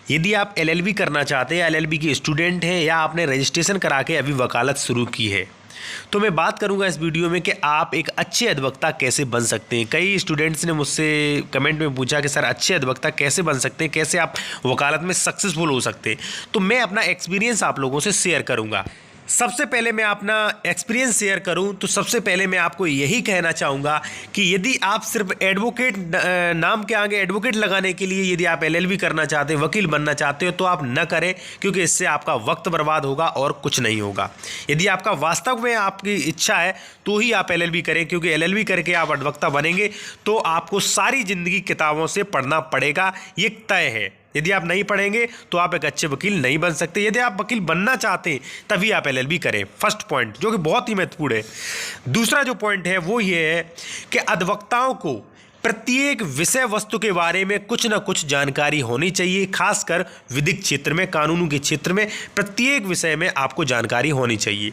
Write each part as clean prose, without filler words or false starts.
यदि आप एलएलबी करना चाहते हैं, एलएलबी के स्टूडेंट हैं या आपने रजिस्ट्रेशन करा के अभी वकालत शुरू की है, तो मैं बात करूंगा इस वीडियो में कि आप एक अच्छे अधिवक्ता कैसे बन सकते हैं। कई स्टूडेंट्स ने मुझसे कमेंट में पूछा कि सर अच्छे अधिवक्ता कैसे बन सकते हैं, कैसे आप वकालत में सक्सेसफुल हो सकते हैं। तो मैं अपना एक्सपीरियंस आप लोगों से शेयर करूंगा। सबसे पहले मैं अपना एक्सपीरियंस शेयर करूं तो सबसे पहले मैं आपको यही कहना चाहूँगा कि यदि आप सिर्फ एडवोकेट नाम के आगे एडवोकेट लगाने के लिए यदि आप एलएलबी करना चाहते हैं, वकील बनना चाहते हो, तो आप न करें, क्योंकि इससे आपका वक्त बर्बाद होगा और कुछ नहीं होगा। यदि आपका वास्तव में आपकी इच्छा है तो ही आप एलएलबी करें, क्योंकि एलएलबी करके आप अधिवक्ता बनेंगे तो आपको सारी ज़िंदगी किताबों से पढ़ना पड़ेगा, ये तय है। यदि आप नहीं पढ़ेंगे तो आप एक अच्छे वकील नहीं बन सकते। यदि आप वकील बनना चाहते हैं तभी आप एलएलबी करें। फर्स्ट पॉइंट जो कि बहुत ही महत्वपूर्ण है। दूसरा जो पॉइंट है वो ये है कि अधिवक्ताओं को प्रत्येक विषय वस्तु के बारे में कुछ ना कुछ जानकारी होनी चाहिए। खासकर विधिक क्षेत्र में, कानूनों के क्षेत्र में प्रत्येक विषय में आपको जानकारी होनी चाहिए।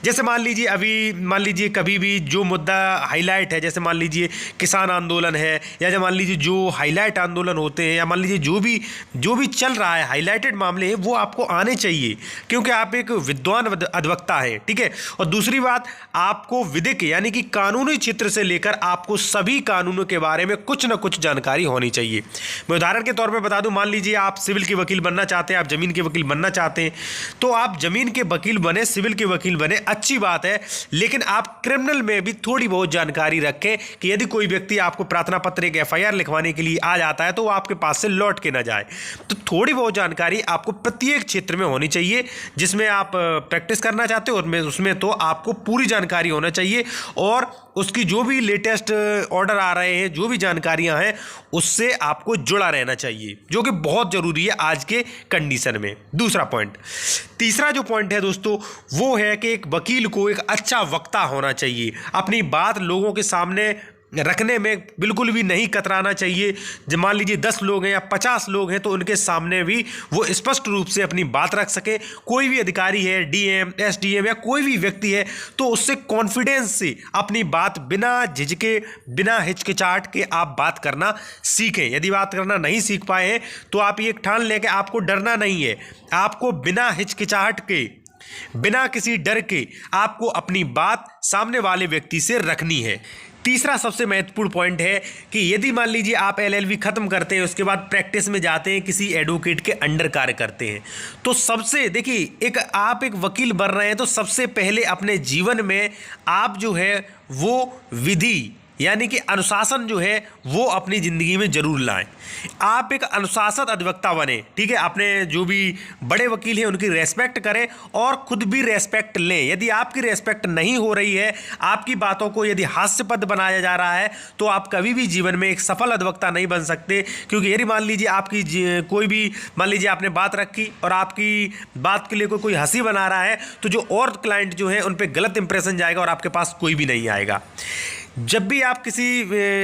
जैसे मान लीजिए कभी भी जो मुद्दा हाईलाइट है, जैसे मान लीजिए किसान आंदोलन है, या मान लीजिए जो हाईलाइट आंदोलन होते हैं, या मान लीजिए जो भी चल रहा है, हाईलाइटेड मामले हैं, वो आपको आने चाहिए, क्योंकि आप एक विद्वान अधिवक्ता हैं। ठीक है। और दूसरी बात, आपको विधिक यानी कि कानूनी क्षेत्र से लेकर आपको सभी कानूनों के बारे में कुछ ना कुछ जानकारी होनी चाहिए। मैं उदाहरण के तौर पे बता दूं, मान लीजिए आप सिविल के वकील बनना चाहते हैं, आप जमीन के वकील बनना चाहते हैं, तो आप जमीन के वकील बने, सिविल के वकील बने, अच्छी बात है, लेकिन आप क्रिमिनल में भी थोड़ी बहुत जानकारी रखें कि यदि कोई व्यक्ति आपको प्रार्थना पत्र, एक एफआईआर लिखवाने के लिए आ जाता है तो वो आपके पास से लौट के ना जाए। तो थोड़ी बहुत जानकारी आपको प्रत्येक क्षेत्र में होनी चाहिए जिसमें आप प्रैक्टिस करना चाहते हो, और उसमें तो आपको पूरी जानकारी होना चाहिए, और उसकी जो भी लेटेस्ट ऑर्डर आ रहे हैं, जो भी जानकारियां हैं, उससे आपको जुड़ा रहना चाहिए, जो कि बहुत ज़रूरी है आज के कंडीशन में। दूसरा पॉइंट। तीसरा जो पॉइंट है दोस्तों, वो है कि एक वकील को एक अच्छा वक्ता होना चाहिए। अपनी बात लोगों के सामने रखने में बिल्कुल भी नहीं कतराना चाहिए। जब मान लीजिए 10 लोग हैं या 50 लोग हैं तो उनके सामने भी वो स्पष्ट रूप से अपनी बात रख सके। कोई भी अधिकारी है, डीएम, एसडीएम या कोई भी व्यक्ति है, तो उससे कॉन्फिडेंस से अपनी बात बिना झिझके, बिना हिचकिचाहट के आप बात करना सीखें। यदि बात करना नहीं सीख पाए हैं तो आप ये ठान लें कि आपको डरना नहीं है। आपको बिना हिचकिचाहट के, बिना किसी डर के आपको अपनी बात सामने वाले व्यक्ति से रखनी है। तीसरा सबसे महत्वपूर्ण पॉइंट है कि यदि मान लीजिए आप एलएलबी खत्म करते हैं, उसके बाद प्रैक्टिस में जाते हैं, किसी एडवोकेट के अंडर कार्य करते हैं, तो सबसे देखिए, आप एक वकील बन रहे हैं तो सबसे पहले अपने जीवन में आप जो है वो विधि यानी कि अनुशासन जो है वो अपनी ज़िंदगी में जरूर लाएं। आप एक अनुशासित अधिवक्ता बने। ठीक है। अपने जो भी बड़े वकील हैं उनकी रेस्पेक्ट करें और खुद भी रेस्पेक्ट लें। यदि आपकी रेस्पेक्ट नहीं हो रही है, आपकी बातों को यदि हास्यास्पद बनाया जा रहा है, तो आप कभी भी जीवन में एक सफल अधिवक्ता नहीं बन सकते। क्योंकि यदि मान लीजिए आपकी कोई भी, मान लीजिए आपने बात रखी और आपकी बात के लिए कोई हंसी बना रहा है, तो जो और क्लाइंट जो है उन पर गलत इंप्रेशन जाएगा और आपके पास कोई भी नहीं आएगा। जब भी आप किसी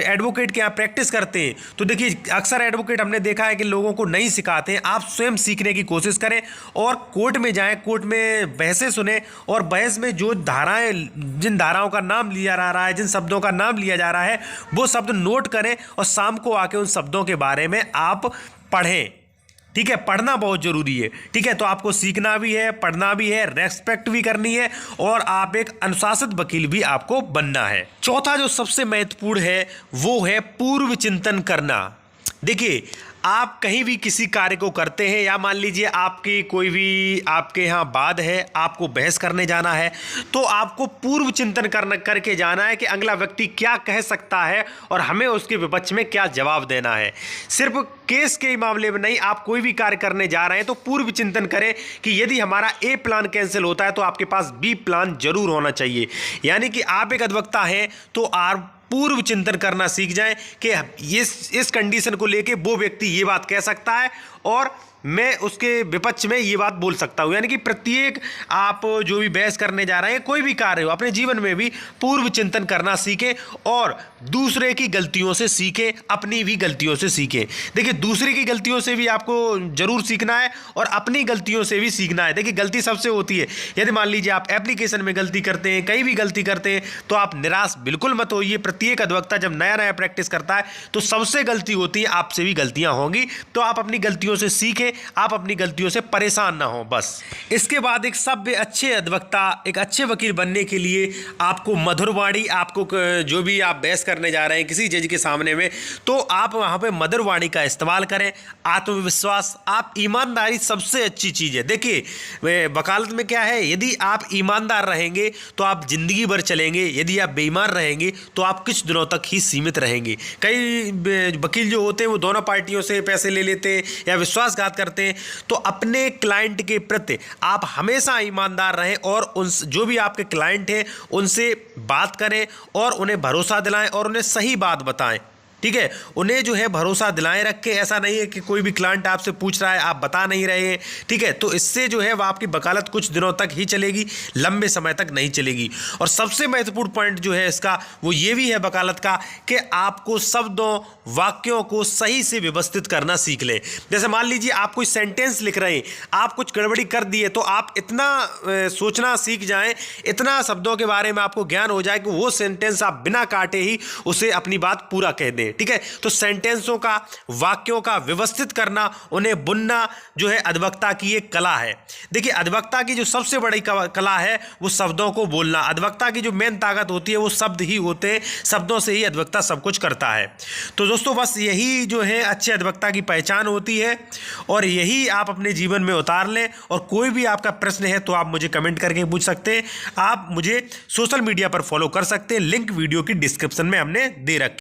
एडवोकेट के यहाँ प्रैक्टिस करते हैं तो देखिए, अक्सर एडवोकेट हमने देखा है कि लोगों को नहीं सिखाते हैं। आप स्वयं सीखने की कोशिश करें और कोर्ट में जाएं, कोर्ट में बहसें सुने, और बहस में जो धाराएं, जिन धाराओं का नाम लिया जा रहा है, जिन शब्दों का नाम लिया जा रहा है, वो शब्द नोट करें और शाम को आके उन शब्दों के बारे में आप पढ़ें। ठीक है। पढ़ना बहुत ज़रूरी है। ठीक है। तो आपको सीखना भी है, पढ़ना भी है, रेस्पेक्ट भी करनी है, और आप एक अनुशासित वकील भी आपको बनना है। चौथा जो सबसे महत्वपूर्ण है वो है पूर्व चिंतन करना। देखिए, आप कहीं भी किसी कार्य को करते हैं, या मान लीजिए आपकी कोई भी आपके यहाँ वाद है, आपको बहस करने जाना है, तो आपको पूर्व चिंतन करके जाना है कि अगला व्यक्ति क्या कह सकता है और हमें उसके विपक्ष में क्या जवाब देना है। सिर्फ केस के मामले में नहीं, आप कोई भी कार्य करने जा रहे हैं तो पूर्व चिंतन करें कि यदि हमारा ए प्लान कैंसिल होता है तो आपके पास बी प्लान जरूर होना चाहिए। यानी कि आप एक अधिवक्ता हैं तो आप पूर्व चिंतन करना सीख जाएं कि इस कंडीशन को लेके वो व्यक्ति ये बात कह सकता है और मैं उसके विपक्ष में ये बात बोल सकता हूँ। यानी कि प्रत्येक आप जो भी बहस करने जा रहे हैं, कोई भी कार्य हो, अपने जीवन में भी पूर्व चिंतन करना सीखें और दूसरे की गलतियों से सीखें, अपनी भी गलतियों से सीखें। देखिए, दूसरे की गलतियों से भी आपको जरूर सीखना है और अपनी गलतियों से भी सीखना है। देखिए, गलती सबसे होती है। यदि मान लीजिए आप एप्लीकेशन में गलती करते हैं, कहीं भी गलती करते हैं, तो आप निराश बिल्कुल मत होइए। प्रत्येक अधिवक्ता जब नया नया प्रैक्टिस करता है तो सबसे गलती होती है, आपसे भी गलतियाँ होंगी, तो आप अपनी गलतियों से सीखें आप अपनी गलतियों से परेशान ना हो बस। इसके बाद एक सभ्य अच्छे अधिवक्ता, एक अच्छे वकील बनने के लिए आपको मधुर वाणी, आपको जो भी आप बहस करने जा रहे हैं किसी जज के सामने में, तो आप वहाँ पे मधुर वाणी का इस्तेमाल करें। आत्मविश्वास, आप ईमानदारी सबसे अच्छी चीज़ है। देखिए वकालत में क्या है, यदि आप ईमानदार रहेंगे तो आप जिंदगी भर चलेंगे, यदि आप बेईमान रहेंगे तो आप कुछ दिनों तक ही सीमित रहेंगे। कई वकील जो होते हैं वो दोनों पार्टियों से पैसे ले लेते हैं या विश्वासघात करते हैं। तो अपने क्लाइंट के प्रति आप हमेशा ईमानदार रहें और उन जो भी आपके क्लाइंट हैं उनसे बात करें और उन्हें भरोसा दिलाएं और उन्हें सही बात बताएं। ठीक है, उन्हें जो है भरोसा दिलाएं रखें। ऐसा नहीं है कि कोई भी क्लाइंट आपसे पूछ रहा है आप बता नहीं रहे हैं। ठीक है, तो इससे जो है वह आपकी वकालत कुछ दिनों तक ही चलेगी, लंबे समय तक नहीं चलेगी। और सबसे महत्वपूर्ण पॉइंट जो है इसका वो ये भी है वकालत का कि आपको शब्दों वाक्यों को सही से व्यवस्थित करना सीख लें। जैसे मान लीजिए आप कोई सेंटेंस लिख रहे हैं, आप कुछ गड़बड़ी कर दिए तो आप इतना सोचना सीख जाएं, इतना शब्दों के बारे में आपको ज्ञान हो जाए कि वो सेंटेंस आप बिना काटे ही उसे अपनी बात पूरा कह दें। ठीक है, तो सेंटेंसों का, वाक्यों का व्यवस्थित करना, उन्हें बुनना जो है अधिवक्ता की एक कला है। देखिए अधिवक्ता की जो सबसे बड़ी कला है वो शब्दों को बोलना। अधिवक्ता की जो मेन ताकत होती है वो शब्द ही होते हैं, शब्दों से ही अधिवक्ता सब कुछ करता है। तो दोस्तों बस यही जो है अच्छे अधिवक्ता की पहचान होती है और यही आप अपने जीवन में उतार लें। और कोई भी आपका प्रश्न है तो आप मुझे कमेंट करके पूछ सकते हैं। आप मुझे सोशल मीडिया पर फॉलो कर सकते हैं, लिंक वीडियो की डिस्क्रिप्शन में हमने दे रखी।